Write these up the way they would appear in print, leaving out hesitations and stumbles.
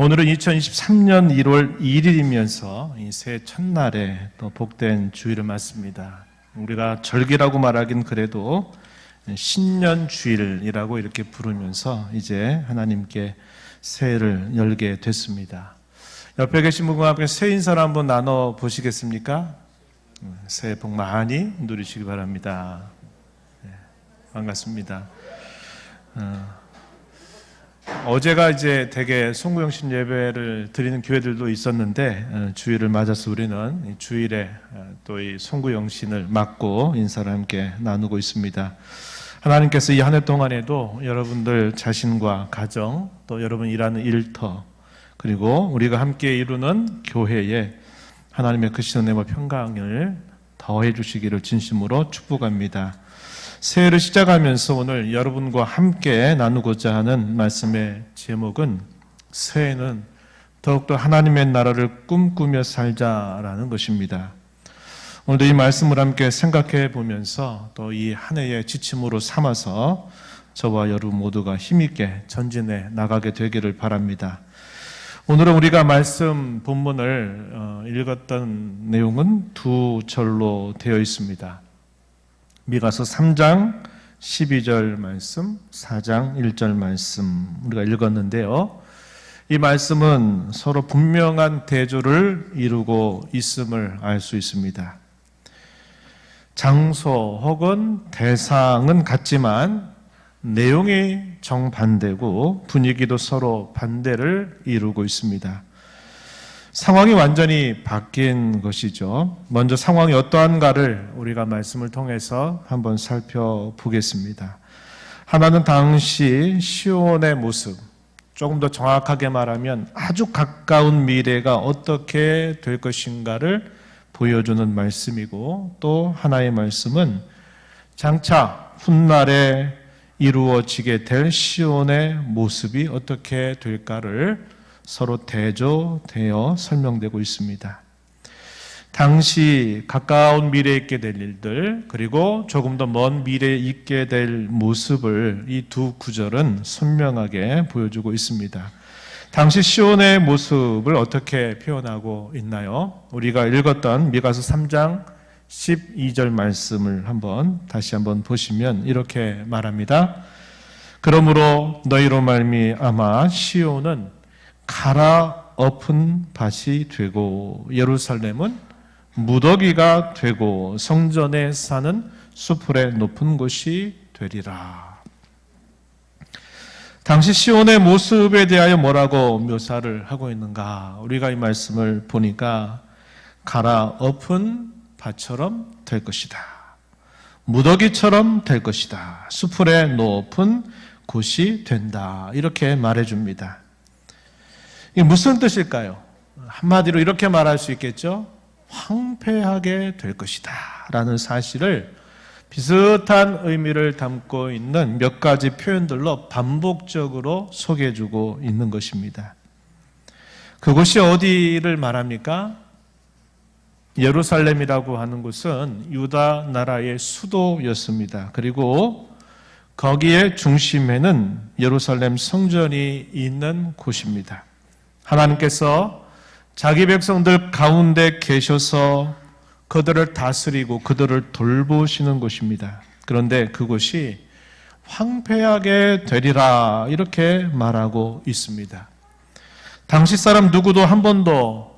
오늘은 2023년 1월 1일이면서 이 새해 첫날에 또 복된 주일을 맞습니다. 우리가 절기라고 말하긴 그래도 신년 주일이라고 이렇게 부르면서 이제 하나님께 새해를 열게 됐습니다. 옆에 계신 분과 함께 새해 인사를 한번 나눠 보시겠습니까? 새해 복 많이 누리시기 바랍니다. 반갑습니다. 어제가 이제 대개 송구영신 예배를 드리는 교회들도 있었는데 주일을 맞아서 우리는 주일에 또 이 송구영신을 맞고 인사를 함께 나누고 있습니다. 하나님께서 이 한 해 동안에도 여러분들 자신과 가정 또 여러분 일하는 일터 그리고 우리가 함께 이루는 교회에 하나님의 크신 은혜와 평강을 더해 주시기를 진심으로 축복합니다. 새해를 시작하면서 오늘 여러분과 함께 나누고자 하는 말씀의 제목은 새해는 더욱더 하나님의 나라를 꿈꾸며 살자라는 것입니다. 오늘도 이 말씀을 함께 생각해 보면서 또 이 한 해의 지침으로 삼아서 저와 여러분 모두가 힘있게 전진해 나가게 되기를 바랍니다. 오늘은 우리가 말씀 본문을 읽었던 내용은 두 절로 되어 있습니다. 미가서 3장 12절 말씀, 4장 1절 말씀 우리가 읽었는데요. 이 말씀은 서로 분명한 대조를 이루고 있음을 알 수 있습니다. 장소 혹은 대상은 같지만 내용이 정반대고 분위기도 서로 반대를 이루고 있습니다. 상황이 완전히 바뀐 것이죠. 먼저 상황이 어떠한가를 우리가 말씀을 통해서 한번 살펴보겠습니다. 하나는 당시 시온의 모습, 조금 더 정확하게 말하면 아주 가까운 미래가 어떻게 될 것인가를 보여주는 말씀이고, 또 하나의 말씀은 장차 훗날에 이루어지게 될 시온의 모습이 어떻게 될까를 서로 대조되어 설명되고 있습니다. 당시 가까운 미래에 있게 될 일들 그리고 조금 더 먼 미래에 있게 될 모습을 이 두 구절은 선명하게 보여주고 있습니다. 당시 시온의 모습을 어떻게 표현하고 있나요? 우리가 읽었던 미가서 3장 12절 말씀을 다시 한번 보시면 이렇게 말합니다. 그러므로 너희로 말미암아 시온은 갈아엎은 밭이 되고 예루살렘은 무더기가 되고 성전에 사는 수풀의 높은 곳이 되리라. 당시 시온의 모습에 대하여 뭐라고 묘사를 하고 있는가? 우리가 이 말씀을 보니까 갈아엎은 밭처럼 될 것이다. 무더기처럼 될 것이다. 수풀의 높은 곳이 된다. 이렇게 말해줍니다. 이게 무슨 뜻일까요? 한마디로 이렇게 말할 수 있겠죠? 황폐하게 될 것이다 라는 사실을 비슷한 의미를 담고 있는 몇 가지 표현들로 반복적으로 소개해주고 있는 것입니다. 그곳이 어디를 말합니까? 예루살렘이라고 하는 곳은 유다 나라의 수도였습니다. 그리고 거기에 중심에는 예루살렘 성전이 있는 곳입니다. 하나님께서 자기 백성들 가운데 계셔서 그들을 다스리고 그들을 돌보시는 곳입니다. 그런데 그곳이 황폐하게 되리라 이렇게 말하고 있습니다. 당시 사람 누구도 한 번도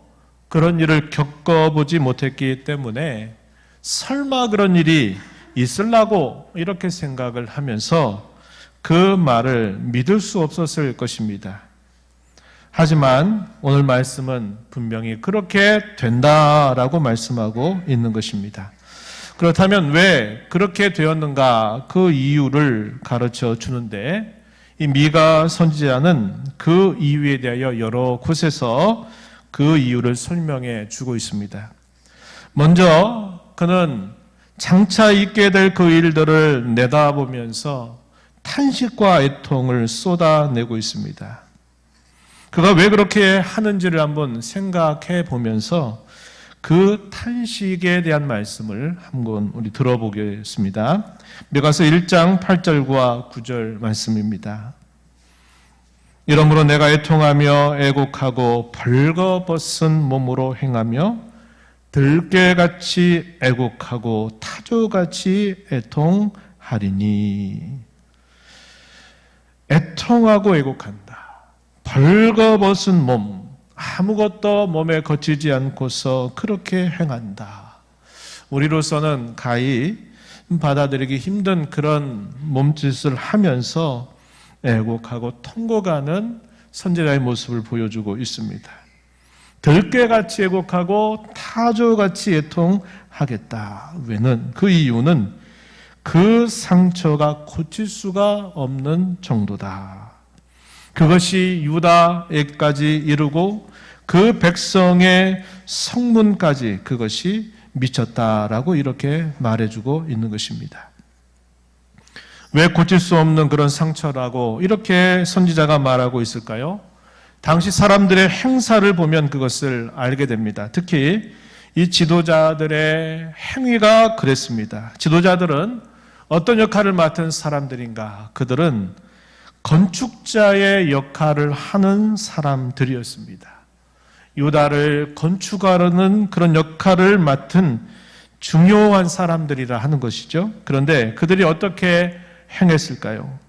그런 일을 겪어보지 못했기 때문에 설마 그런 일이 있으려고 이렇게 생각을 하면서 그 말을 믿을 수 없었을 것입니다. 하지만 오늘 말씀은 분명히 그렇게 된다라고 말씀하고 있는 것입니다. 그렇다면 왜 그렇게 되었는가 그 이유를 가르쳐 주는데 이 미가 선지자는 그 이유에 대하여 여러 곳에서 그 이유를 설명해 주고 있습니다. 먼저 그는 장차 있게 될 그 일들을 내다보면서 탄식과 애통을 쏟아내고 있습니다. 그가 왜 그렇게 하는지를 한번 생각해 보면서 그 탄식에 대한 말씀을 한번 우리 들어보겠습니다. 미가서 1장 8절과 9절 말씀입니다. 이러므로 내가 애통하며 애곡하고 벌거벗은 몸으로 행하며 들깨같이 애곡하고 타조같이 애통하리니. 애통하고 애곡한다. 벌거벗은 몸, 아무것도 몸에 거치지 않고서 그렇게 행한다. 우리로서는 가히 받아들이기 힘든 그런 몸짓을 하면서 애곡하고 통곡하는 선지자의 모습을 보여주고 있습니다. 들깨같이 애곡하고 타조같이 애통하겠다. 왜는? 그 이유는 그 상처가 고칠 수가 없는 정도다. 그것이 유다에까지 이르고 그 백성의 성문까지 그것이 미쳤다라고 이렇게 말해주고 있는 것입니다. 왜 고칠 수 없는 그런 상처라고 이렇게 선지자가 말하고 있을까요? 당시 사람들의 행사를 보면 그것을 알게 됩니다. 특히 이 지도자들의 행위가 그랬습니다. 지도자들은 어떤 역할을 맡은 사람들인가? 그들은 건축자의 역할을 하는 사람들이었습니다. 유다를 건축하려는 그런 역할을 맡은 중요한 사람들이라 하는 것이죠. 그런데 그들이 어떻게 행했을까요?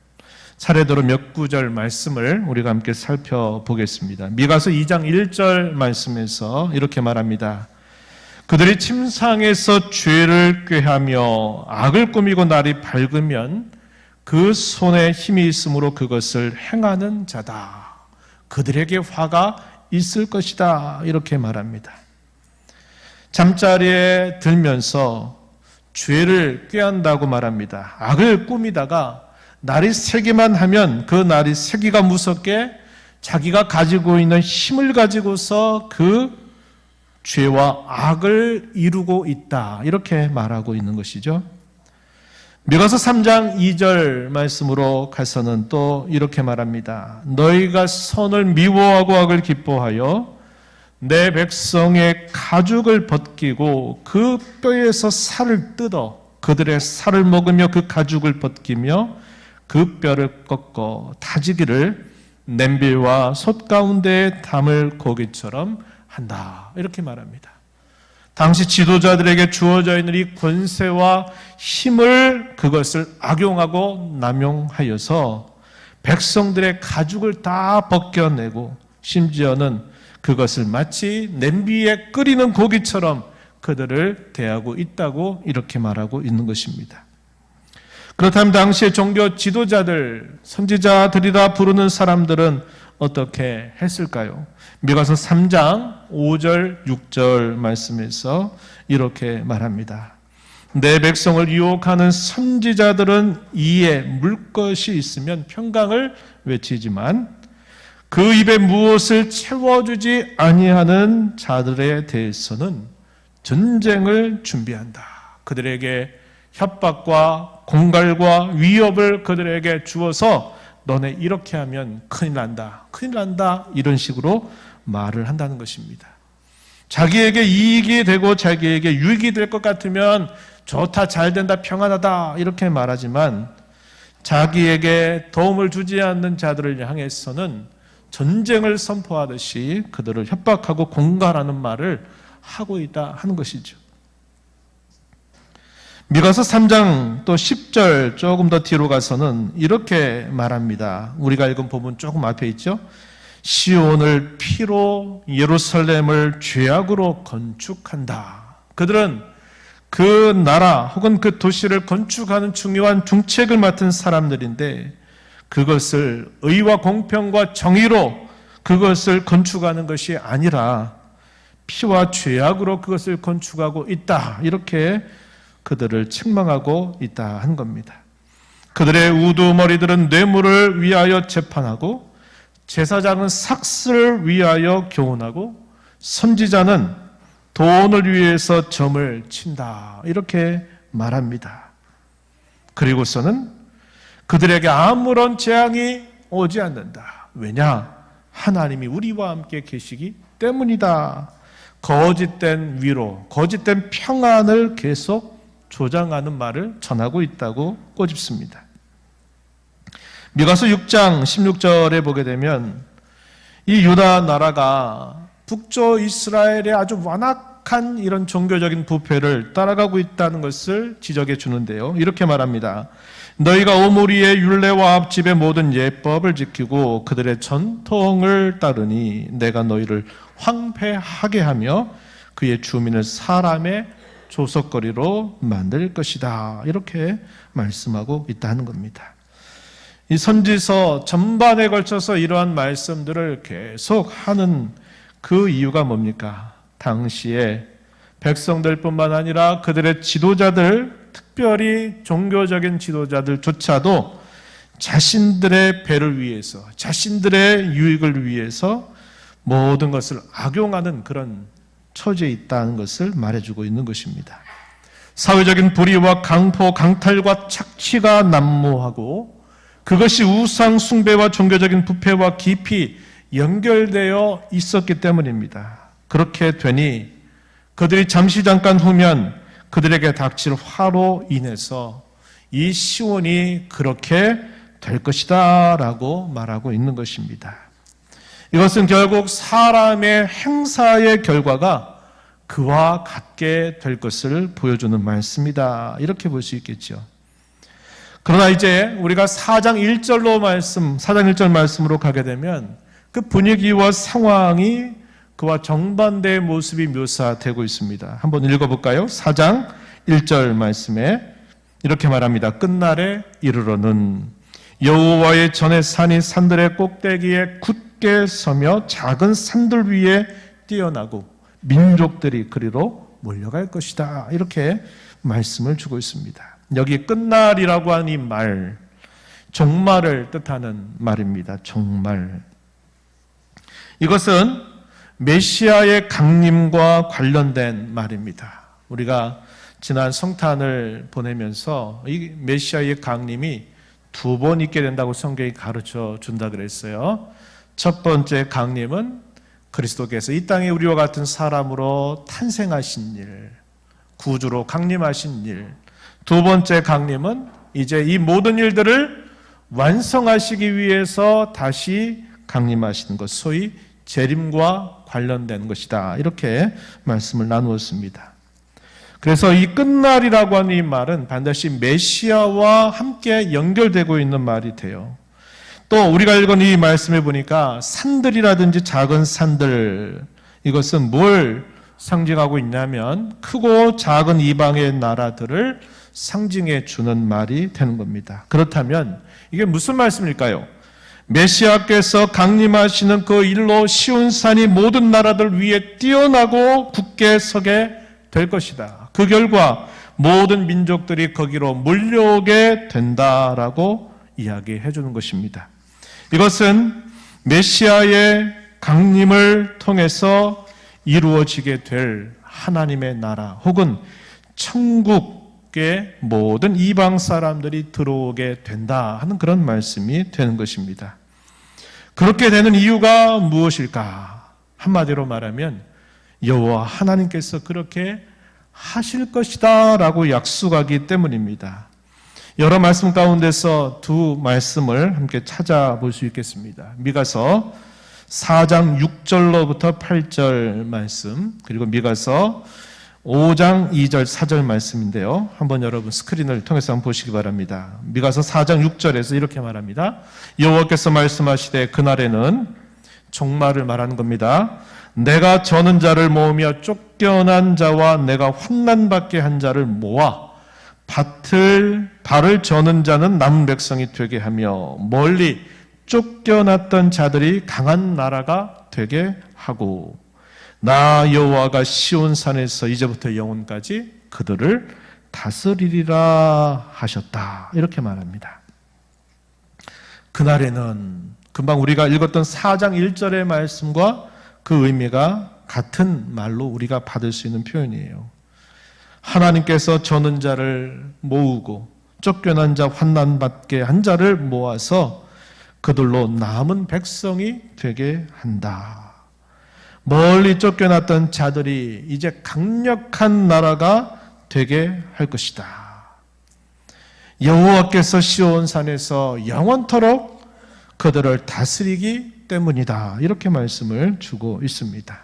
차례대로 몇 구절 말씀을 우리가 함께 살펴보겠습니다. 미가서 2장 1절 말씀에서 이렇게 말합니다. 그들이 침상에서 죄를 꾀하며 악을 꾸미고 날이 밝으면 그 손에 힘이 있으므로 그것을 행하는 자다. 그들에게 화가 있을 것이다. 이렇게 말합니다. 잠자리에 들면서 죄를 꾀한다고 말합니다. 악을 꾸미다가 날이 새기만 하면 그 날이 새기가 무섭게 자기가 가지고 있는 힘을 가지고서 그 죄와 악을 이루고 있다. 이렇게 말하고 있는 것이죠. 미가서 3장 2절 말씀으로 가서는 또 이렇게 말합니다. 너희가 선을 미워하고 악을 기뻐하여 내 백성의 가죽을 벗기고 그 뼈에서 살을 뜯어 그들의 살을 먹으며 그 가죽을 벗기며 그 뼈를 꺾어 다지기를 냄비와 솥 가운데에 담을 고기처럼 한다. 이렇게 말합니다. 당시 지도자들에게 주어져 있는 이 권세와 힘을 그것을 악용하고 남용하여서 백성들의 가죽을 다 벗겨내고 심지어는 그것을 마치 냄비에 끓이는 고기처럼 그들을 대하고 있다고 이렇게 말하고 있는 것입니다. 그렇다면 당시의 종교 지도자들, 선지자들이라 부르는 사람들은 어떻게 했을까요? 미가서 3장 5절 6절 말씀에서 이렇게 말합니다. 내 백성을 유혹하는 선지자들은 이에 물 것이 있으면 평강을 외치지만 그 입에 무엇을 채워주지 아니하는 자들에 대해서는 전쟁을 준비한다. 그들에게 협박과 공갈과 위협을 그들에게 주어서 너네 이렇게 하면 큰일 난다. 큰일 난다. 이런 식으로 말을 한다는 것입니다. 자기에게 이익이 되고 자기에게 유익이 될 것 같으면 좋다, 잘 된다, 평안하다 이렇게 말하지만 자기에게 도움을 주지 않는 자들을 향해서는 전쟁을 선포하듯이 그들을 협박하고 공갈하는 말을 하고 있다 하는 것이죠. 미가서 3장 또 10절 조금 더 뒤로 가서는 이렇게 말합니다. 우리가 읽은 부분 조금 앞에 있죠. 시온을 피로 예루살렘을 죄악으로 건축한다. 그들은 그 나라 혹은 그 도시를 건축하는 중요한 중책을 맡은 사람들인데 그것을 의와 공평과 정의로 그것을 건축하는 것이 아니라 피와 죄악으로 그것을 건축하고 있다. 이렇게 그들을 책망하고 있다 한 겁니다. 그들의 우두머리들은 뇌물을 위하여 재판하고 제사장은 삭슬을 위하여 교훈하고 선지자는 돈을 위해서 점을 친다. 이렇게 말합니다. 그리고서는 그들에게 아무런 재앙이 오지 않는다. 왜냐? 하나님이 우리와 함께 계시기 때문이다. 거짓된 위로, 거짓된 평안을 계속 조장하는 말을 전하고 있다고 꼬집습니다. 미가서 6장 16절에 보게 되면 이 유다 나라가 북쪽 이스라엘의 아주 완악한 이런 종교적인 부패를 따라가고 있다는 것을 지적해 주는데요. 이렇게 말합니다. 너희가 오므리의 율례와 앞집의 모든 예법을 지키고 그들의 전통을 따르니 내가 너희를 황폐하게 하며 그의 주민을 사람의 조석거리로 만들 것이다. 이렇게 말씀하고 있다는 겁니다. 이 선지서 전반에 걸쳐서 이러한 말씀들을 계속 하는 그 이유가 뭡니까? 당시에 백성들뿐만 아니라 그들의 지도자들, 특별히 종교적인 지도자들조차도 자신들의 배를 위해서, 자신들의 유익을 위해서 모든 것을 악용하는 그런 처지에 있다는 것을 말해주고 있는 것입니다. 사회적인 불의와 강포, 강탈과 착취가 난무하고 그것이 우상 숭배와 종교적인 부패와 깊이 연결되어 있었기 때문입니다. 그렇게 되니 그들이 잠깐 후면 그들에게 닥칠 화로 인해서 이 시온이 그렇게 될 것이다 라고 말하고 있는 것입니다. 이것은 결국 사람의 행사의 결과가 그와 같게 될 것을 보여주는 말씀이다. 이렇게 볼 수 있겠죠. 그러나 이제 우리가 4장 1절 말씀으로 가게 되면 그 분위기와 상황이 그와 정반대의 모습이 묘사되고 있습니다. 한번 읽어볼까요? 4장 1절 말씀에 이렇게 말합니다. 끝날에 이르러는 여호와의 전의 산이 산들의 꼭대기에 굳게 서며 작은 산들 위에 뛰어나고 민족들이 그리로 몰려갈 것이다. 이렇게 말씀을 주고 있습니다. 여기 끝날이라고 하는 이 말, 종말을 뜻하는 말입니다. 종말. 이것은 메시아의 강림과 관련된 말입니다. 우리가 지난 성탄을 보내면서 이 메시아의 강림이 2번 있게 된다고 성경이 가르쳐 준다 그랬어요. 첫 번째 강림은 그리스도께서 이 땅에 우리와 같은 사람으로 탄생하신 일, 구주로 강림하신 일. 두 번째 강림은 이제 이 모든 일들을 완성하시기 위해서 다시 강림하시는 것, 소위 재림과 관련된 것이다. 이렇게 말씀을 나누었습니다. 그래서 이 끝날이라고 하는 이 말은 반드시 메시아와 함께 연결되고 있는 말이 돼요. 또 우리가 읽은 이 말씀에 보니까 산들이라든지 작은 산들, 이것은 뭘 상징하고 있냐면 크고 작은 이방의 나라들을 상징해 주는 말이 되는 겁니다. 그렇다면 이게 무슨 말씀일까요? 메시아께서 강림하시는 그 일로 시온산이 모든 나라들 위에 뛰어나고 굳게 서게 될 것이다. 그 결과 모든 민족들이 거기로 몰려오게 된다라고 이야기해 주는 것입니다. 이것은 메시아의 강림을 통해서 이루어지게 될 하나님의 나라 혹은 천국의 모든 이방 사람들이 들어오게 된다 하는 그런 말씀이 되는 것입니다. 그렇게 되는 이유가 무엇일까? 한마디로 말하면 여호와 하나님께서 그렇게 하실 것이다 라고 약속하기 때문입니다. 여러 말씀 가운데서 두 말씀을 함께 찾아볼 수 있겠습니다. 미가서 4장 6절로부터 8절 말씀, 그리고 미가서 5장 2절 4절 말씀인데요. 한번 여러분 스크린을 통해서 한번 보시기 바랍니다. 미가서 4장 6절에서 이렇게 말합니다. 여호와께서 말씀하시되 그날에는 종말을 말하는 겁니다. 내가 저는 자를 모으며 쫓겨난 자와 내가 환난받게 한 자를 모아 발을 저는 자는 남은 백성이 되게 하며 멀리 쫓겨났던 자들이 강한 나라가 되게 하고 나 여호와가 시온산에서 이제부터 영원까지 그들을 다스리리라 하셨다. 이렇게 말합니다. 그날에는 금방 우리가 읽었던 4장 1절의 말씀과 그 의미가 같은 말로 우리가 받을 수 있는 표현이에요. 하나님께서 저는 자를 모으고 쫓겨난 자 환난받게 한 자를 모아서 그들로 남은 백성이 되게 한다. 멀리 쫓겨났던 자들이 이제 강력한 나라가 되게 할 것이다. 여호와께서 시온산에서 영원토록 그들을 다스리기 때문이다. 이렇게 말씀을 주고 있습니다.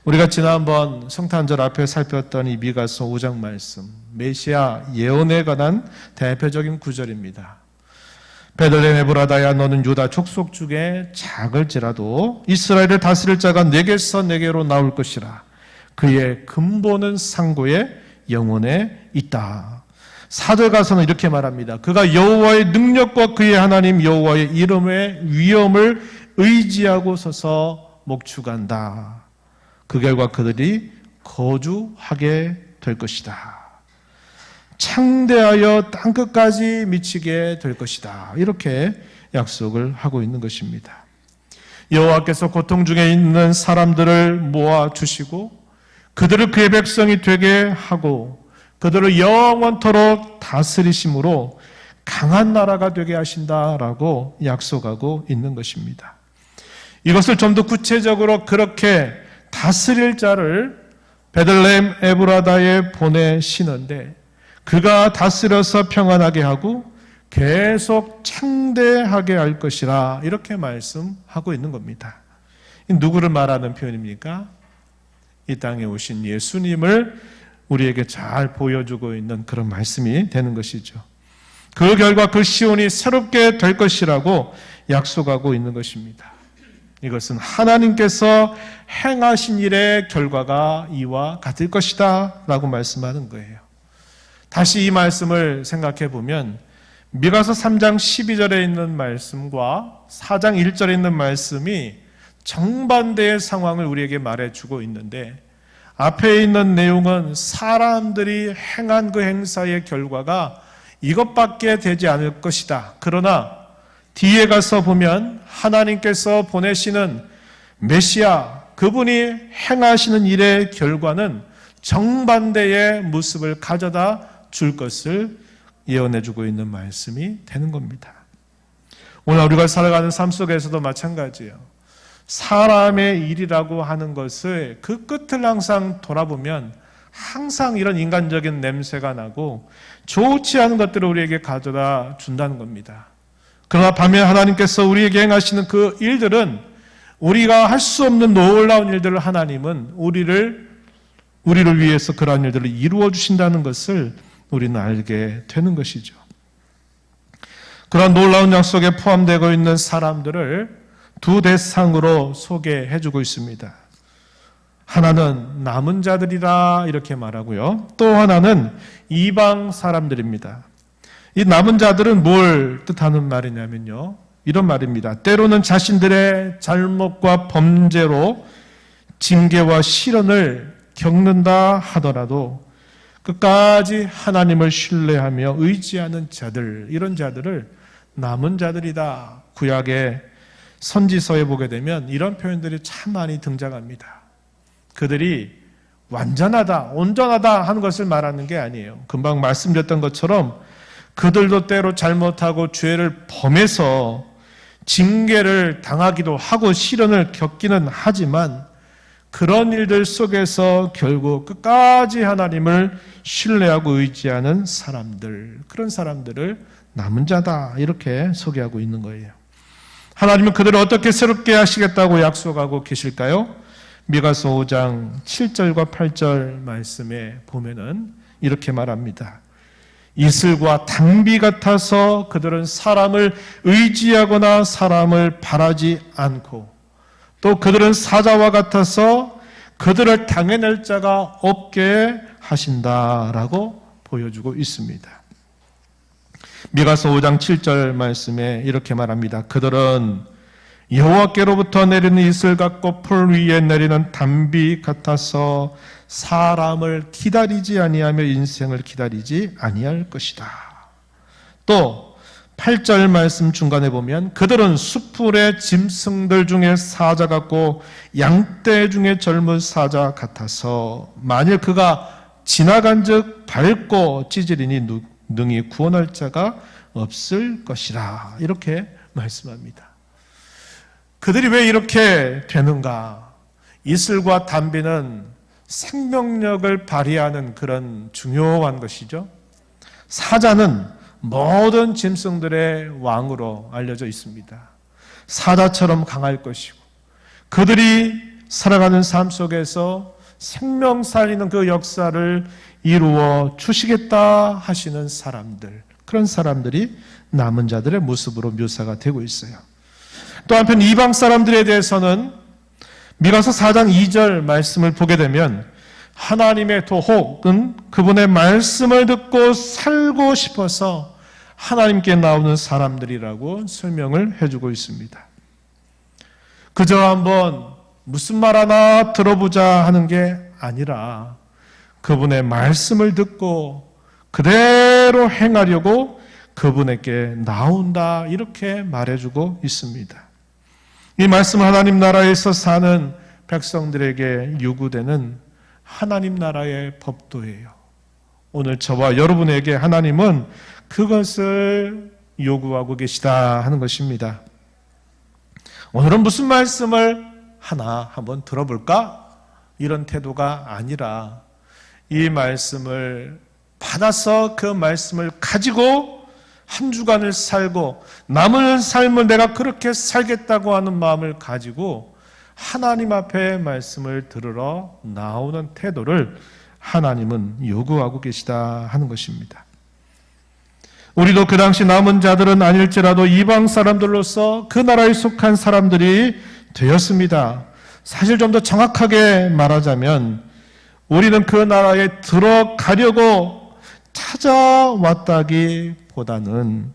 우리가 지난번 성탄절 앞에 살폈던 이 미가서 5장 말씀, 메시아 예언에 관한 대표적인 구절입니다. 베들레헴 에브라다야, 너는 유다 족속 중에 작을지라도 이스라엘을 다스릴 자가 내게서 내게로 나올 것이라. 그의 근본은 상고의 영혼에 있다. 사도가서는 이렇게 말합니다. 그가 여호와의 능력과 그의 하나님 여호와의 이름의 위엄을 의지하고 서서 목축한다. 그 결과 그들이 거주하게 될 것이다. 창대하여 땅끝까지 미치게 될 것이다. 이렇게 약속을 하고 있는 것입니다. 여호와께서 고통 중에 있는 사람들을 모아주시고 그들을 그의 백성이 되게 하고 그들을 영원토록 다스리심으로 강한 나라가 되게 하신다라고 약속하고 있는 것입니다. 이것을 좀 더 구체적으로 그렇게 다스릴 자를 베들레헴 에브라다에 보내시는데 그가 다스려서 평안하게 하고 계속 창대하게 할 것이라 이렇게 말씀하고 있는 겁니다. 누구를 말하는 표현입니까? 이 땅에 오신 예수님을 우리에게 잘 보여주고 있는 그런 말씀이 되는 것이죠. 그 결과 그 시온이 새롭게 될 것이라고 약속하고 있는 것입니다. 이것은 하나님께서 행하신 일의 결과가 이와 같을 것이다 라고 말씀하는 거예요. 다시 이 말씀을 생각해 보면 미가서 3장 12절에 있는 말씀과 4장 1절에 있는 말씀이 정반대의 상황을 우리에게 말해주고 있는데 앞에 있는 내용은 사람들이 행한 그 행사의 결과가 이것밖에 되지 않을 것이다. 그러나 뒤에 가서 보면 하나님께서 보내시는 메시아, 그분이 행하시는 일의 결과는 정반대의 모습을 가져다 줄 것을 예언해주고 있는 말씀이 되는 겁니다. 오늘 우리가 살아가는 삶 속에서도 마찬가지예요. 사람의 일이라고 하는 것을 그 끝을 항상 돌아보면 항상 이런 인간적인 냄새가 나고 좋지 않은 것들을 우리에게 가져다 준다는 겁니다. 그러나 반면 하나님께서 우리에게 행하시는 그 일들은 우리가 할 수 없는 놀라운 일들을 하나님은 우리를 위해서 그러한 일들을 이루어 주신다는 것을 우리는 알게 되는 것이죠. 그런 놀라운 약속에 포함되고 있는 사람들을 두 대상으로 소개해주고 있습니다. 하나는 남은 자들이라 이렇게 말하고요. 또 하나는 이방 사람들입니다. 이 남은 자들은 뭘 뜻하는 말이냐면요. 이런 말입니다. 때로는 자신들의 잘못과 범죄로 징계와 시련을 겪는다 하더라도 끝까지 하나님을 신뢰하며 의지하는 자들, 이런 자들을 남은 자들이다. 구약의 선지서에 보게 되면 이런 표현들이 참 많이 등장합니다. 그들이 완전하다, 온전하다 하는 것을 말하는 게 아니에요. 금방 말씀드렸던 것처럼 그들도 때로 잘못하고 죄를 범해서 징계를 당하기도 하고 시련을 겪기는 하지만 그런 일들 속에서 결국 끝까지 하나님을 신뢰하고 의지하는 사람들, 그런 사람들을 남은 자다 이렇게 소개하고 있는 거예요. 하나님은 그들을 어떻게 새롭게 하시겠다고 약속하고 계실까요? 미가서 5장 7절과 8절 말씀에 보면은 이렇게 말합니다. 이슬과 단비 같아서 그들은 사람을 의지하거나 사람을 바라지 않고 또 그들은 사자와 같아서 그들을 당해낼 자가 없게 하신다라고 보여주고 있습니다. 미가서 5장 7절 말씀에 이렇게 말합니다. 그들은 여호와께로부터 내리는 이슬 같고 풀 위에 내리는 단비 같아서 사람을 기다리지 아니하며 인생을 기다리지 아니할 것이다. 또 8절 말씀 중간에 보면 그들은 숲풀의 짐승들 중에 사자 같고 양떼 중에 젊은 사자 같아서 만일 그가 지나간 즉 밟고 찢으리니 능히 구원할 자가 없을 것이라 이렇게 말씀합니다. 그들이 왜 이렇게 되는가? 이슬과 단비는 생명력을 발휘하는 그런 중요한 것이죠. 사자는 모든 짐승들의 왕으로 알려져 있습니다. 사자처럼 강할 것이고 그들이 살아가는 삶 속에서 생명 살리는 그 역사를 이루어 주시겠다 하시는 사람들, 그런 사람들이 남은 자들의 모습으로 묘사가 되고 있어요. 또 한편 이방 사람들에 대해서는 미가서 4장 2절 말씀을 보게 되면 하나님의 도혹은 그분의 말씀을 듣고 살고 싶어서 하나님께 나오는 사람들이라고 설명을 해주고 있습니다. 그저 한번 무슨 말 하나 들어보자 하는 게 아니라 그분의 말씀을 듣고 그대로 행하려고 그분에게 나온다, 이렇게 말해주고 있습니다. 이 말씀은 하나님 나라에서 사는 백성들에게 요구되는 하나님 나라의 법도예요. 오늘 저와 여러분에게 하나님은 그것을 요구하고 계시다 하는 것입니다. 오늘은 무슨 말씀을 하나 한번 들어볼까? 이런 태도가 아니라 이 말씀을 받아서 그 말씀을 가지고 한 주간을 살고 남은 삶을 내가 그렇게 살겠다고 하는 마음을 가지고 하나님 앞에 말씀을 들으러 나오는 태도를 하나님은 요구하고 계시다 하는 것입니다. 우리도 그 당시 남은 자들은 아닐지라도 이방 사람들로서 그 나라에 속한 사람들이 되었습니다. 사실 좀 더 정확하게 말하자면 우리는 그 나라에 들어가려고 찾아왔다기보다는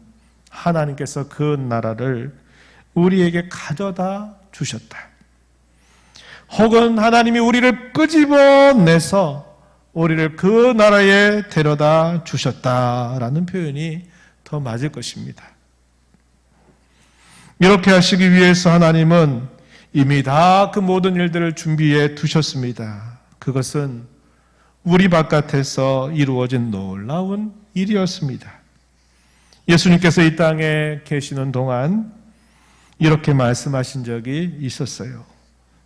하나님께서 그 나라를 우리에게 가져다 주셨다. 혹은 하나님이 우리를 끄집어내서 우리를 그 나라에 데려다 주셨다라는 표현이 더 맞을 것입니다. 이렇게 하시기 위해서 하나님은 이미 다 그 모든 일들을 준비해 두셨습니다. 그것은 우리 바깥에서 이루어진 놀라운 일이었습니다. 예수님께서 이 땅에 계시는 동안 이렇게 말씀하신 적이 있었어요.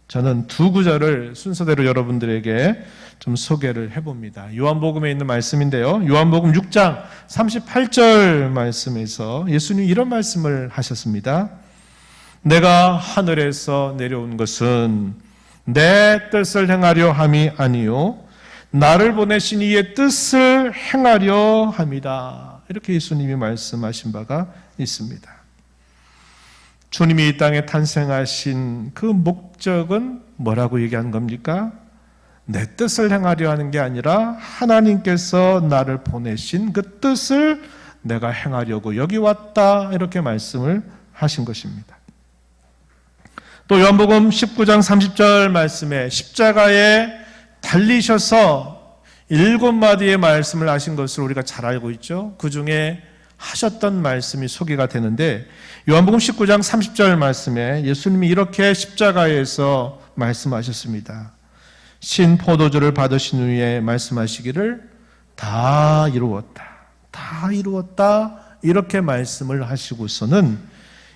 저는 두 구절을 순서대로 여러분들에게 좀 소개를 해봅니다. 요한복음에 있는 말씀인데요. 요한복음 6장 38절 말씀에서 예수님이 이런 말씀을 하셨습니다. 내가 하늘에서 내려온 것은 내 뜻을 행하려 함이 아니요 나를 보내신 이의 뜻을 행하려 함이다. 이렇게 예수님이 말씀하신 바가 있습니다. 주님이 이 땅에 탄생하신 그 목적은 뭐라고 얘기하는 겁니까? 내 뜻을 행하려 하는 게 아니라 하나님께서 나를 보내신 그 뜻을 내가 행하려고 여기 왔다, 이렇게 말씀을 하신 것입니다. 또 요한복음 19장 30절 말씀에 십자가에 달리셔서 7마디의 말씀을 하신 것을 우리가 잘 알고 있죠. 그 중에 하셨던 말씀이 소개가 되는데 요한복음 19장 30절 말씀에 예수님이 이렇게 십자가에서 말씀하셨습니다. 신 포도주를 받으신 후에 말씀하시기를 다 이루었다, 다 이루었다, 이렇게 말씀을 하시고서는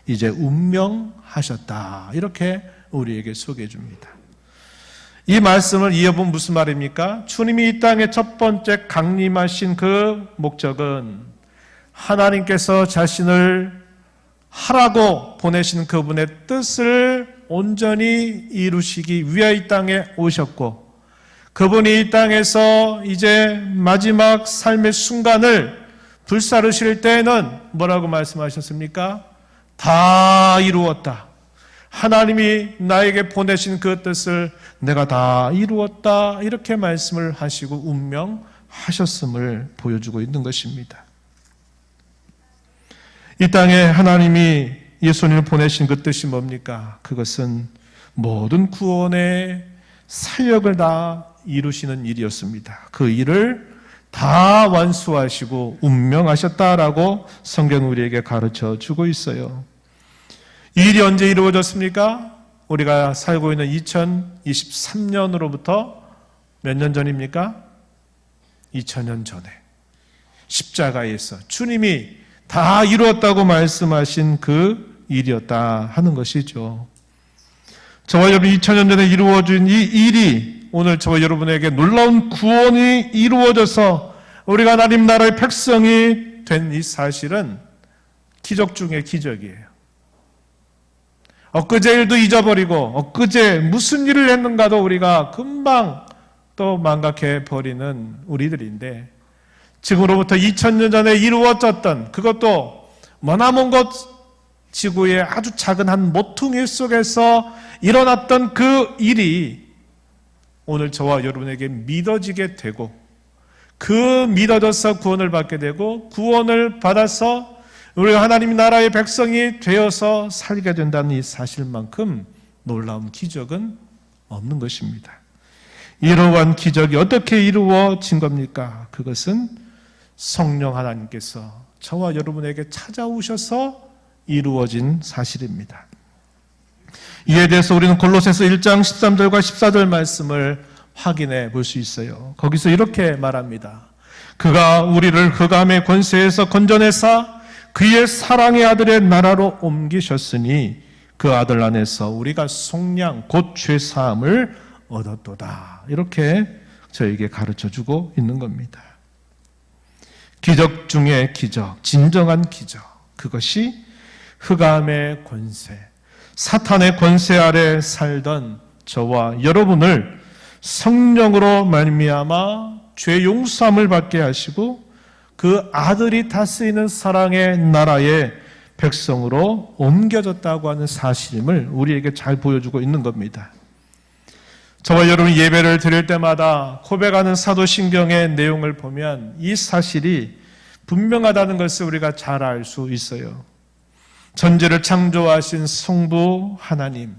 이제 운명하셨다, 이렇게 우리에게 소개해 줍니다. 이 말씀을 이어보면 무슨 말입니까? 주님이 이 땅에 첫 번째 강림하신 그 목적은 하나님께서 자신을 하라고 보내신 그분의 뜻을 온전히 이루시기 위해 이 땅에 오셨고, 그분이 이 땅에서 이제 마지막 삶의 순간을 불사르실 때에는 뭐라고 말씀하셨습니까? 다 이루었다. 하나님이 나에게 보내신 그 뜻을 내가 다 이루었다, 이렇게 말씀을 하시고 운명하셨음을 보여주고 있는 것입니다. 이 땅에 하나님이 예수님을 보내신 그 뜻이 뭡니까? 그것은 모든 구원의 사역을 다 이루시는 일이었습니다. 그 일을 다 완수하시고 운명하셨다라고 성경 우리에게 가르쳐 주고 있어요. 이 일이 언제 이루어졌습니까? 우리가 살고 있는 2023년으로부터 몇 년 전입니까? 2000년 전에 십자가에서 주님이 다 이루었다고 말씀하신 그 일이었다 하는 것이죠. 저와 여러분 2000년 전에 이루어진 이 일이 오늘 저와 여러분에게 놀라운 구원이 이루어져서 우리가 하나님 나라의 백성이 된 이 사실은 기적 중의 기적이에요. 엊그제 일도 잊어버리고 엊그제 무슨 일을 했는가도 우리가 금방 또 망각해 버리는 우리들인데, 지금으로부터 2000년 전에 이루어졌던, 그것도 머나먼 곳 지구의 아주 작은 한 모퉁이 속에서 일어났던 그 일이 오늘 저와 여러분에게 믿어지게 되고, 그 믿어져서 구원을 받게 되고, 구원을 받아서 우리가 하나님 나라의 백성이 되어서 살게 된다는 이 사실만큼 놀라운 기적은 없는 것입니다. 이러한 기적이 어떻게 이루어진 겁니까? 그것은 성령 하나님께서 저와 여러분에게 찾아오셔서 이루어진 사실입니다. 이에 대해서 우리는 골로새서 1장 13절과 14절 말씀을 확인해 볼 수 있어요. 거기서 이렇게 말합니다. 그가 우리를 흑암의 권세에서 건져내사 그의 사랑의 아들의 나라로 옮기셨으니 그 아들 안에서 우리가 속량 곧 죄사함을 얻었도다. 이렇게 저에게 가르쳐주고 있는 겁니다. 기적 중에 기적, 진정한 기적, 그것이 흑암의 권세, 사탄의 권세 아래 살던 저와 여러분을 성령으로 말미암아 죄 용서함을 받게 하시고 그 아들이 다스리는 사랑의 나라의 백성으로 옮겨졌다고 하는 사실임을 우리에게 잘 보여주고 있는 겁니다. 저와 여러분 예배를 드릴 때마다 고백하는 사도신경의 내용을 보면 이 사실이 분명하다는 것을 우리가 잘 알 수 있어요. 전제를 창조하신 성부 하나님,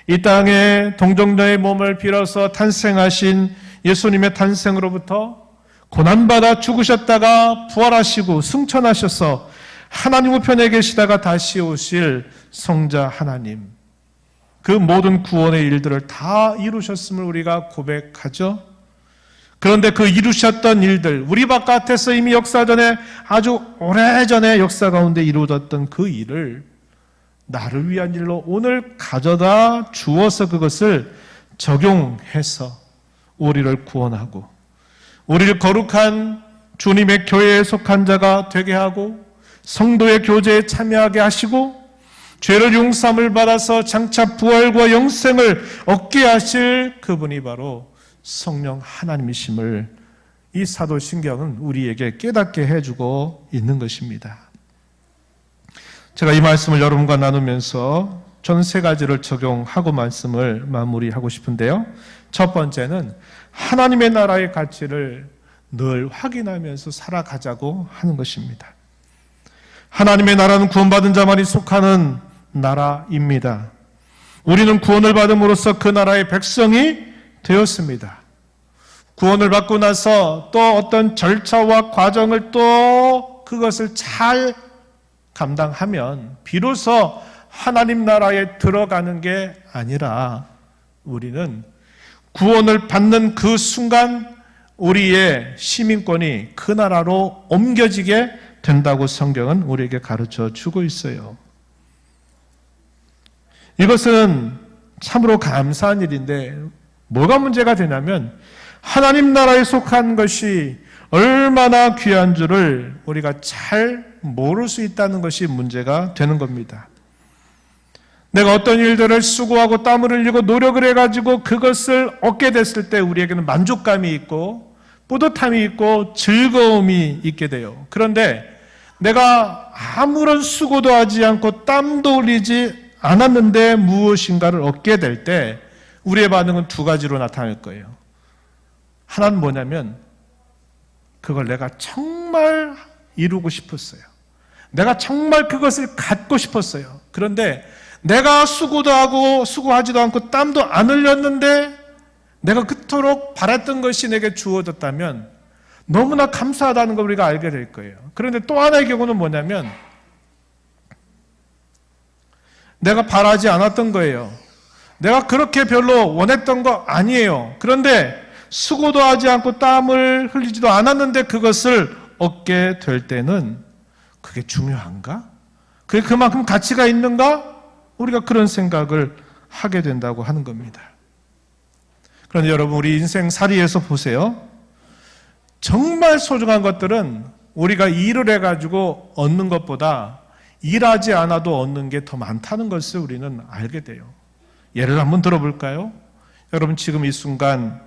이 땅에 동정녀의 몸을 빌어서 탄생하신 예수님의 탄생으로부터 고난받아 죽으셨다가 부활하시고 승천하셔서 하나님 우편에 계시다가 다시 오실 성자 하나님, 그 모든 구원의 일들을 다 이루셨음을 우리가 고백하죠. 그런데 그 이루셨던 일들, 우리 바깥에서 이미 역사전에 아주 오래전에 역사 가운데 이루어졌던 그 일을 나를 위한 일로 오늘 가져다 주어서 그것을 적용해서 우리를 구원하고 우리를 거룩한 주님의 교회에 속한 자가 되게 하고 성도의 교제에 참여하게 하시고 죄를 용서함을 받아서 장차 부활과 영생을 얻게 하실 그분이 바로 성령 하나님이심을 이 사도신경은 우리에게 깨닫게 해주고 있는 것입니다. 제가 이 말씀을 여러분과 나누면서 저는 세 가지를 적용하고 말씀을 마무리하고 싶은데요. 첫 번째는 하나님의 나라의 가치를 늘 확인하면서 살아가자고 하는 것입니다. 하나님의 나라는 구원받은 자만이 속하는 나라입니다. 우리는 구원을 받음으로써 그 나라의 백성이 되었습니다. 구원을 받고 나서 또 어떤 절차와 과정을 또 그것을 잘 감당하면 비로소 하나님 나라에 들어가는 게 아니라 우리는 구원을 받는 그 순간 우리의 시민권이 그 나라로 옮겨지게 된다고 성경은 우리에게 가르쳐 주고 있어요. 이것은 참으로 감사한 일인데 뭐가 문제가 되냐면 하나님 나라에 속한 것이 얼마나 귀한 줄을 우리가 잘 모를 수 있다는 것이 문제가 되는 겁니다. 내가 어떤 일들을 수고하고 땀을 흘리고 노력을 해가지고 그것을 얻게 됐을 때 우리에게는 만족감이 있고 뿌듯함이 있고 즐거움이 있게 돼요. 그런데 내가 아무런 수고도 하지 않고 땀도 흘리지 않았는데 무엇인가를 얻게 될 때 우리의 반응은 두 가지로 나타날 거예요. 하나는 뭐냐면 그걸 내가 정말 이루고 싶었어요. 내가 정말 그것을 갖고 싶었어요. 그런데 내가 수고도 하고 수고하지도 않고 땀도 안 흘렸는데 내가 그토록 바랐던 것이 내게 주어졌다면 너무나 감사하다는 걸 우리가 알게 될 거예요. 그런데 또 하나의 경우는 뭐냐면 내가 바라지 않았던 거예요. 내가 그렇게 별로 원했던 거 아니에요. 그런데 수고도 하지 않고 땀을 흘리지도 않았는데 그것을 얻게 될 때는 그게 중요한가? 그게 그만큼 가치가 있는가? 우리가 그런 생각을 하게 된다고 하는 겁니다. 그런데 여러분 우리 인생 살이에서 보세요. 정말 소중한 것들은 우리가 일을 해가지고 얻는 것보다 일하지 않아도 얻는 게 더 많다는 것을 우리는 알게 돼요. 예를 한번 들어볼까요? 여러분 지금 이 순간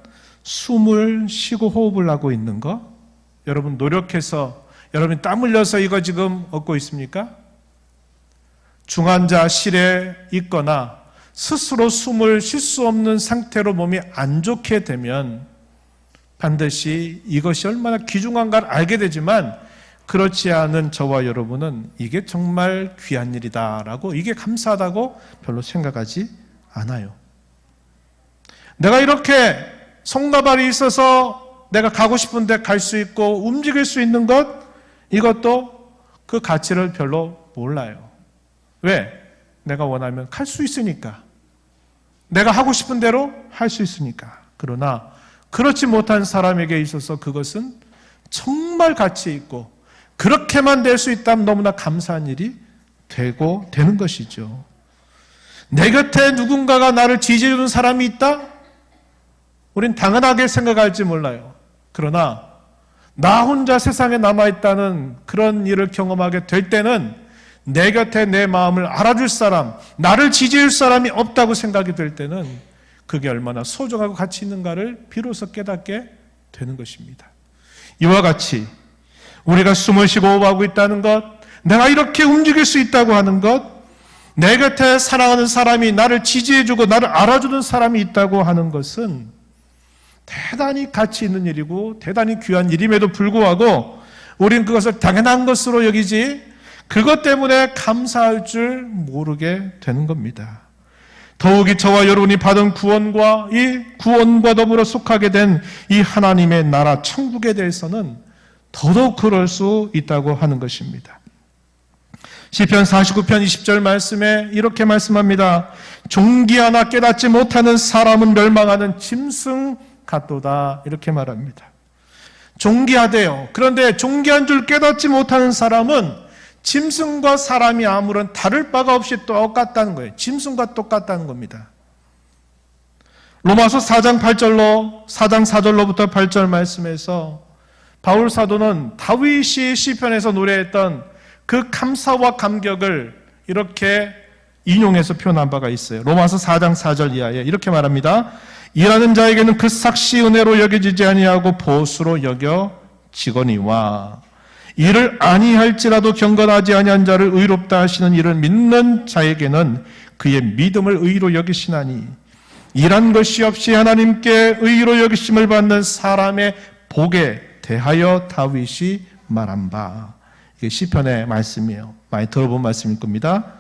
숨을 쉬고 호흡을 하고 있는 거, 여러분 노력해서 여러분 땀 흘려서 이거 지금 얻고 있습니까? 중환자실에 있거나 스스로 숨을 쉴 수 없는 상태로 몸이 안 좋게 되면 반드시 이것이 얼마나 귀중한가를 알게 되지만, 그렇지 않은 저와 여러분은 이게 정말 귀한 일이다라고, 이게 감사하다고 별로 생각하지 않아요. 내가 이렇게 손과 발이 있어서 내가 가고 싶은데 갈 수 있고 움직일 수 있는 것, 이것도 그 가치를 별로 몰라요. 왜? 내가 원하면 갈 수 있으니까. 내가 하고 싶은 대로 할 수 있으니까. 그러나 그렇지 못한 사람에게 있어서 그것은 정말 가치 있고, 그렇게만 될 수 있다면 너무나 감사한 일이 되는 것이죠. 내 곁에 누군가가 나를 지지해주는 사람이 있다? 우린 당연하게 생각할지 몰라요. 그러나 나 혼자 세상에 남아있다는 그런 일을 경험하게 될 때는 내 곁에 내 마음을 알아줄 사람, 나를 지지해줄 사람이 없다고 생각이 될 때는 그게 얼마나 소중하고 가치 있는가를 비로소 깨닫게 되는 것입니다. 이와 같이 우리가 숨을 쉬고 호흡하고 있다는 것, 내가 이렇게 움직일 수 있다고 하는 것, 내 곁에 사랑하는 사람이 나를 지지해주고 나를 알아주는 사람이 있다고 하는 것은 대단히 가치 있는 일이고 대단히 귀한 일임에도 불구하고 우린 그것을 당연한 것으로 여기지 그것 때문에 감사할 줄 모르게 되는 겁니다. 더욱이 저와 여러분이 받은 구원과 이 구원과 더불어 속하게 된 이 하나님의 나라 천국에 대해서는 더더욱 그럴 수 있다고 하는 것입니다. 시편 49편 20절 말씀에 이렇게 말씀합니다. 종기 하나 깨닫지 못하는 사람은 멸망하는 짐승 같도다, 이렇게 말합니다. 존귀하대요. 그런데 존귀한 줄 깨닫지 못하는 사람은 짐승과 사람이 아무런 다를 바가 없이 똑같다는 거예요. 짐승과 똑같다는 겁니다. 로마서 4장 4절로부터 8절 말씀에서 바울 사도는 다윗이 시편에서 노래했던 그 감사와 감격을 이렇게 인용해서 표현한 바가 있어요. 로마서 4장 4절 이하에 이렇게 말합니다. 일하는 자에게는 그 삭시 은혜로 여겨지지 아니하고 보수로 여겨지거니와 이를 아니할지라도 경건하지 아니한 자를 의롭다 하시는 이를 믿는 자에게는 그의 믿음을 의로 여기시나니 일한 것이 없이 하나님께 의로 여기심을 받는 사람의 복에 대하여 다윗이 말한 바. 이게 시편의 말씀이에요. 많이 들어본 말씀일 겁니다.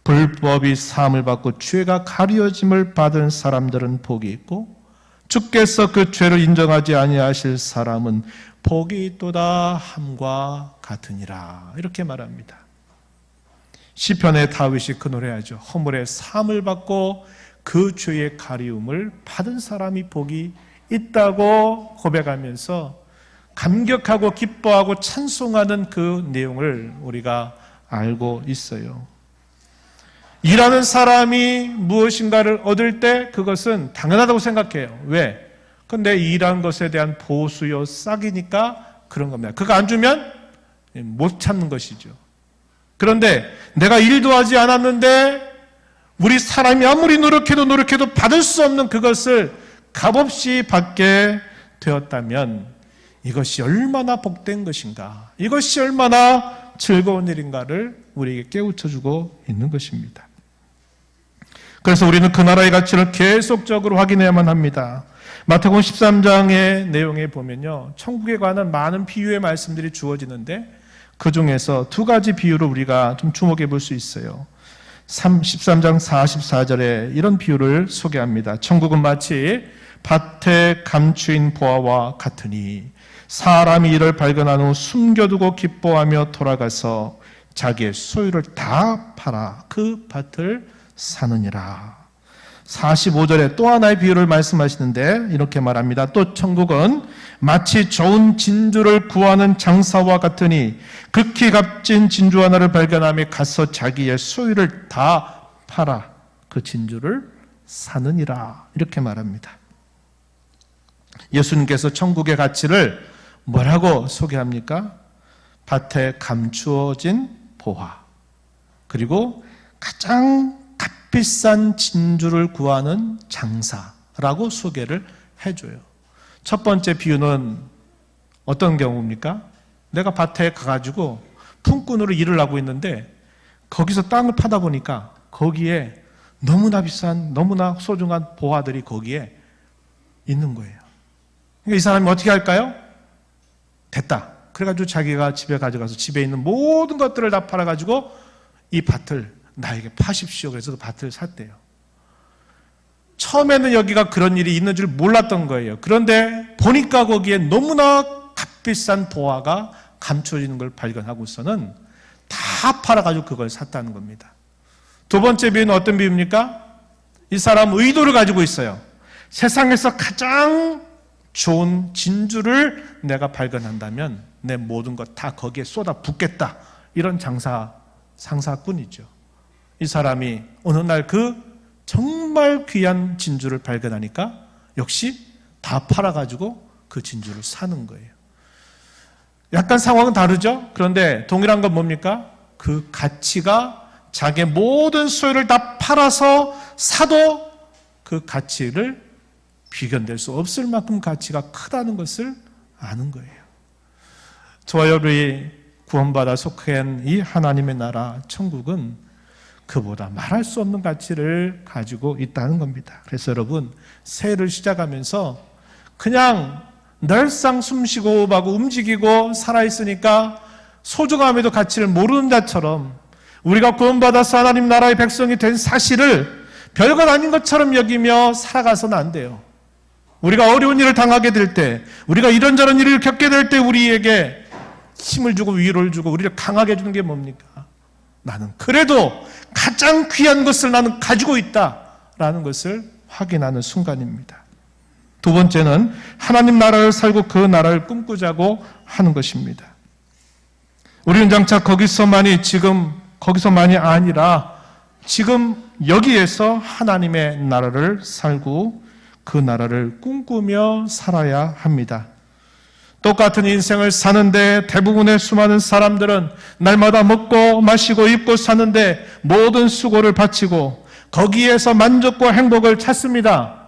불법이 사함을 받고 죄가 가려짐을 받은 사람들은 복이 있고 주께서 그 죄를 인정하지 아니하실 사람은 복이 있도다 함과 같으니라, 이렇게 말합니다. 시편의 다윗이 그 노래하죠. 허물의 사함을 받고 그 죄의 가리움을 받은 사람이 복이 있다고 고백하면서 감격하고 기뻐하고 찬송하는 그 내용을 우리가 알고 있어요. 일하는 사람이 무엇인가를 얻을 때 그것은 당연하다고 생각해요. 왜? 근데 일한 것에 대한 보수요 싹이니까 그런 겁니다. 그거 안 주면 못 참는 것이죠. 그런데 내가 일도 하지 않았는데 우리 사람이 아무리 노력해도 받을 수 없는 그것을 값없이 받게 되었다면 이것이 얼마나 복된 것인가, 이것이 얼마나 즐거운 일인가를 우리에게 깨우쳐주고 있는 것입니다. 그래서 우리는 그 나라의 가치를 계속적으로 확인해야만 합니다. 마태복음 13장의 내용에 보면요, 천국에 관한 많은 비유의 말씀들이 주어지는데 그 중에서 두 가지 비유를 우리가 좀 주목해 볼 수 있어요. 13장 44절에 이런 비유를 소개합니다. 천국은 마치 밭에 감추인 보화와 같으니 사람이 이를 발견한 후 숨겨두고 기뻐하며 돌아가서 자기의 소유를 다 팔아 그 밭을 사느니라. 45절에 또 하나의 비유를 말씀하시는데 이렇게 말합니다. 또 천국은 마치 좋은 진주를 구하는 장사와 같으니 극히 값진 진주 하나를 발견하며 가서 자기의 소유를 다 팔아 그 진주를 사느니라, 이렇게 말합니다. 예수님께서 천국의 가치를 뭐라고 소개합니까? 밭에 감추어진 보화, 그리고 가장 값비싼 진주를 구하는 장사라고 소개를 해줘요. 첫 번째 비유는 어떤 경우입니까? 내가 밭에 가가지고 품꾼으로 일을 하고 있는데 거기서 땅을 파다 보니까 거기에 너무나 비싼, 너무나 소중한 보화들이 거기에 있는 거예요. 그러니까 이 사람이 어떻게 할까요? 됐다. 그래가지고 자기가 집에 가져가서 집에 있는 모든 것들을 다 팔아가지고 이 밭을 나에게 파십시오. 그래서 그 밭을 샀대요. 처음에는 여기가 그런 일이 있는 줄 몰랐던 거예요. 그런데 보니까 거기에 너무나 값비싼 보화가 감춰지는 걸 발견하고서는 다 팔아가지고 그걸 샀다는 겁니다. 두 번째 비유는 어떤 비유입니까? 이 사람 의도를 가지고 있어요. 세상에서 가장 좋은 진주를 내가 발견한다면 내 모든 것 다 거기에 쏟아 붓겠다. 이런 상사꾼이죠. 이 사람이 어느 날 그 정말 귀한 진주를 발견하니까 역시 다 팔아가지고 그 진주를 사는 거예요. 약간 상황은 다르죠? 그런데 동일한 건 뭡니까? 그 가치가 자기의 모든 소유를 다 팔아서 사도 그 가치를 비견될 수 없을 만큼 가치가 크다는 것을 아는 거예요. 저와 여러분이 구원받아 속한 이 하나님의 나라 천국은 그보다 말할 수 없는 가치를 가지고 있다는 겁니다. 그래서 여러분, 새해를 시작하면서 그냥 늘상 숨쉬고 호흡하고 움직이고 살아있으니까 소중함에도 가치를 모르는 자처럼 우리가 구원받아서 하나님 나라의 백성이 된 사실을 별것 아닌 것처럼 여기며 살아가서는 안 돼요. 우리가 어려운 일을 당하게 될 때, 우리가 이런저런 일을 겪게 될 때 우리에게 힘을 주고 위로를 주고 우리를 강하게 해주는 게 뭡니까? 나는 그래도 가장 귀한 것을 나는 가지고 있다라는 것을 확인하는 순간입니다. 두 번째는 하나님 나라를 살고 그 나라를 꿈꾸자고 하는 것입니다. 우리는 장차 거기서만이 아니라 지금 여기에서 하나님의 나라를 살고 그 나라를 꿈꾸며 살아야 합니다. 똑같은 인생을 사는데 대부분의 수많은 사람들은 날마다 먹고 마시고 입고 사는데 모든 수고를 바치고 거기에서 만족과 행복을 찾습니다.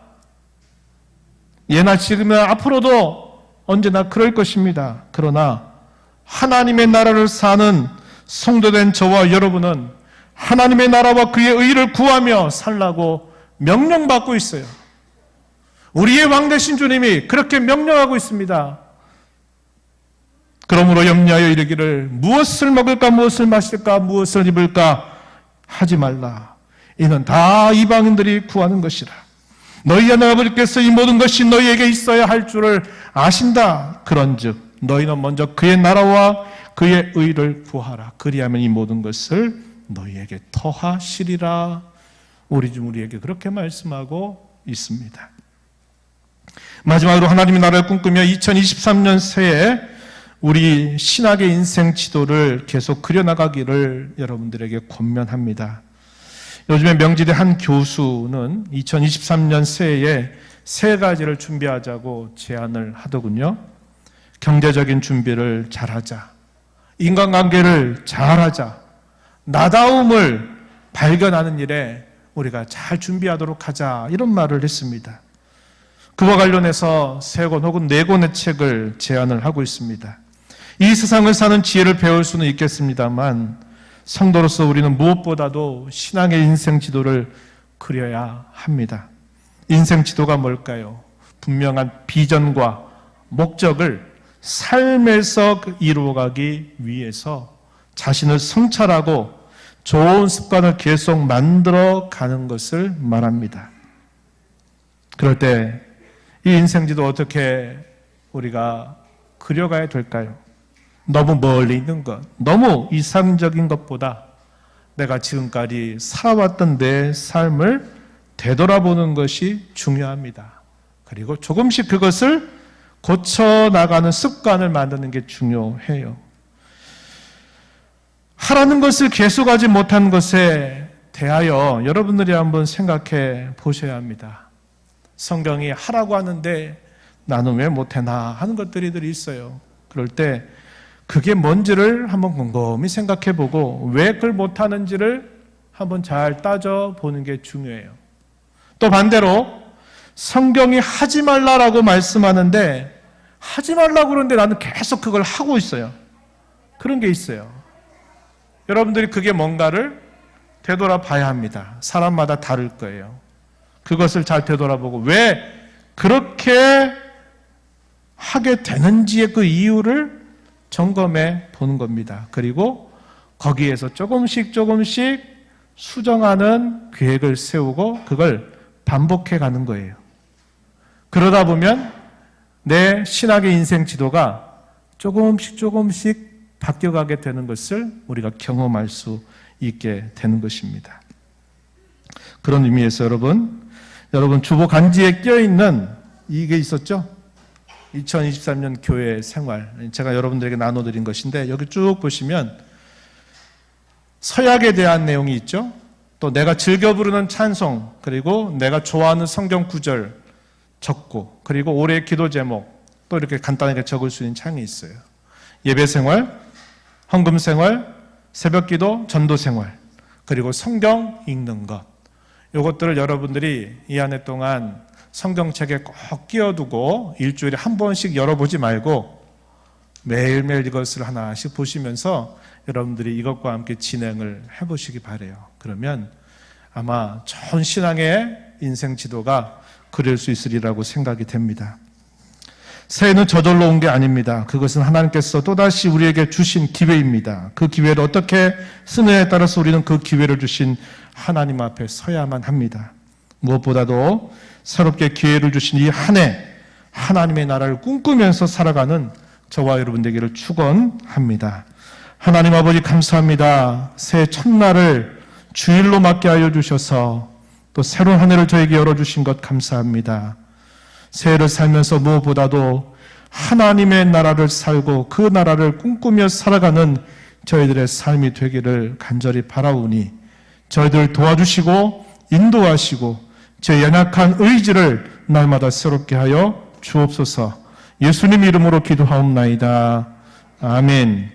예나 지금이나 앞으로도 언제나 그럴 것입니다. 그러나 하나님의 나라를 사는 성도된 저와 여러분은 하나님의 나라와 그의 의를 구하며 살라고 명령받고 있어요. 우리의 왕 되신 주님이 그렇게 명령하고 있습니다. 그러므로 염려하여 이르기를 무엇을 먹을까 무엇을 마실까 무엇을 입을까 하지 말라. 이는 다 이방인들이 구하는 것이라. 너희 하나님께서 이 모든 것이 너희에게 있어야 할 줄을 아신다. 그런즉 너희는 먼저 그의 나라와 그의 의를 구하라. 그리하면 이 모든 것을 너희에게 더하시리라. 우리 중 우리에게 그렇게 말씀하고 있습니다. 마지막으로 하나님의 나라를 꿈꾸며 2023년 새해 우리 신학의 인생 지도를 계속 그려나가기를 여러분들에게 권면합니다. 요즘에 명지대 한 교수는 2023년 새해에 세 가지를 준비하자고 제안을 하더군요. 경제적인 준비를 잘하자, 인간관계를 잘하자, 나다움을 발견하는 일에 우리가 잘 준비하도록 하자, 이런 말을 했습니다. 그와 관련해서 3권 혹은 4권의 책을 제안을 하고 있습니다. 이 세상을 사는 지혜를 배울 수는 있겠습니다만 성도로서 우리는 무엇보다도 신앙의 인생 지도를 그려야 합니다. 인생 지도가 뭘까요? 분명한 비전과 목적을 삶에서 이루어가기 위해서 자신을 성찰하고 좋은 습관을 계속 만들어가는 것을 말합니다. 그럴 때 이 인생 지도 어떻게 우리가 그려가야 될까요? 너무 멀리 있는 것, 너무 이상적인 것보다 내가 지금까지 살아왔던 내 삶을 되돌아보는 것이 중요합니다. 그리고 조금씩 그것을 고쳐나가는 습관을 만드는 게 중요해요. 하라는 것을 계속하지 못한 것에 대하여 여러분들이 한번 생각해 보셔야 합니다. 성경이 하라고 하는데 나는 왜 못해나 하는 것들이 있어요. 그럴 때 그게 뭔지를 한번 곰곰이 생각해보고 왜 그걸 못하는지를 한번 잘 따져보는 게 중요해요. 또 반대로 성경이 하지 말라라고 말씀하는데 하지 말라고 그러는데 나는 계속 그걸 하고 있어요. 그런 게 있어요. 여러분들이 그게 뭔가를 되돌아봐야 합니다. 사람마다 다를 거예요. 그것을 잘 되돌아보고 왜 그렇게 하게 되는지의 그 이유를 점검해 보는 겁니다. 그리고 거기에서 조금씩 수정하는 계획을 세우고 그걸 반복해 가는 거예요. 그러다 보면 내 신학의 인생 지도가 조금씩 바뀌어가게 되는 것을 우리가 경험할 수 있게 되는 것입니다. 그런 의미에서 여러분 주보 간지에 껴있는 이게 있었죠? 2023년 교회 생활 제가 여러분들에게 나눠드린 것인데 여기 쭉 보시면 서약에 대한 내용이 있죠. 또 내가 즐겨 부르는 찬송 그리고 내가 좋아하는 성경 구절 적고 그리고 올해의 기도 제목 또 이렇게 간단하게 적을 수 있는 창이 있어요. 예배 생활, 헌금 생활, 새벽 기도, 전도 생활 그리고 성경 읽는 것 이것들을 여러분들이 이 한 해 동안 성경책에 꼭 끼워두고 일주일에 한 번씩 열어보지 말고 매일매일 이것을 하나씩 보시면서 여러분들이 이것과 함께 진행을 해보시기 바라요. 그러면 아마 좋은 신앙의 인생 지도가 그릴 수 있으리라고 생각이 됩니다. 새해는 저절로 온 게 아닙니다. 그것은 하나님께서 또다시 우리에게 주신 기회입니다. 그 기회를 어떻게 쓰느냐에 따라서 우리는 그 기회를 주신 하나님 앞에 서야만 합니다. 무엇보다도 새롭게 기회를 주신 이 한 해 하나님의 나라를 꿈꾸면서 살아가는 저와 여러분 되기를 축원합니다. 하나님 아버지 감사합니다. 새해 첫날을 주일로 맞게 하여 주셔서 또 새로운 한 해를 저에게 열어주신 것 감사합니다. 새해를 살면서 무엇보다도 하나님의 나라를 살고 그 나라를 꿈꾸며 살아가는 저희들의 삶이 되기를 간절히 바라오니 저희들 도와주시고 인도하시고 제 연약한 의지를 날마다 새롭게 하여 주옵소서. 예수님 이름으로 기도하옵나이다. 아멘.